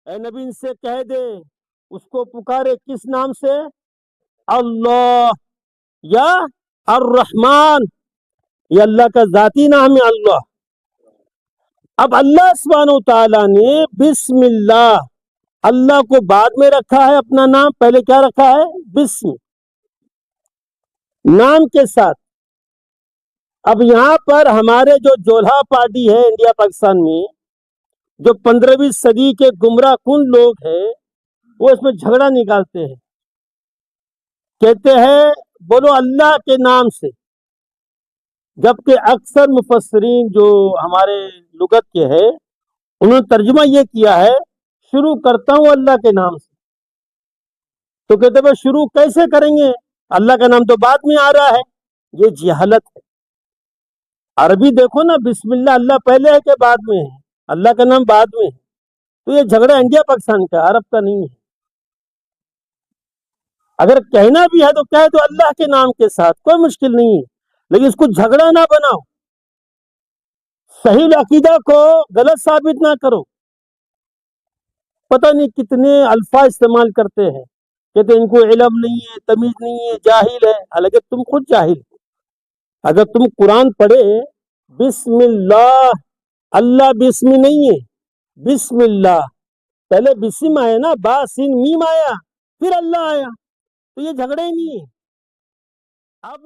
اے نبی ان سے کہہ دے اس کو پکارے کس نام سے؟ اللہ یا الرحمن، یہ اللہ کا ذاتی نام ہے اللہ۔ اب اللہ سبحانہ و تعالیٰ نے بسم اللہ، اللہ کو بعد میں رکھا ہے اپنا نام، پہلے کیا رکھا ہے؟ بسم، نام کے ساتھ۔ اب یہاں پر ہمارے جو جولہا پارٹی ہے انڈیا پاکستان میں، جو 15ویں صدی کے گمراہ کن لوگ ہیں، وہ اس میں جھگڑا نکالتے ہیں، کہتے ہیں بولو اللہ کے نام سے، جبکہ اکثر مفسرین جو ہمارے لغت کے ہیں انہوں نے ترجمہ یہ کیا ہے شروع کرتا ہوں اللہ کے نام سے۔ تو کہتے ہیں شروع کیسے کریں گے، اللہ کا نام تو بعد میں آ رہا ہے، یہ جہالت ہے۔ عربی دیکھو نا، بسم اللہ اللہ پہلے ہے کہ بعد میں ہے، اللہ کا نام بعد میں ہے۔ تو یہ جھگڑا انڈیا پاکستان کا، عرب کا نہیں ہے۔ اگر کہنا بھی ہے تو کہہ دو اللہ کے نام کے ساتھ، کوئی مشکل نہیں ہے، لیکن اس کو جھگڑا نہ بناؤ، صحیح عقیدہ کو غلط ثابت نہ کرو۔ پتہ نہیں کتنے الفاظ استعمال کرتے ہیں، کہتے ہیں ان کو علم نہیں ہے، تمیز نہیں ہے، جاہل ہے، حالانکہ تم خود جاہل ہو۔ اگر تم قرآن پڑھے بسم اللہ، اللہ بسم نہیں ہے، بسم اللہ، پہلے بسم آیا نا، با سین میم آیا، پھر اللہ آیا، تو یہ جھگڑے ہی نہیں ہے۔ اب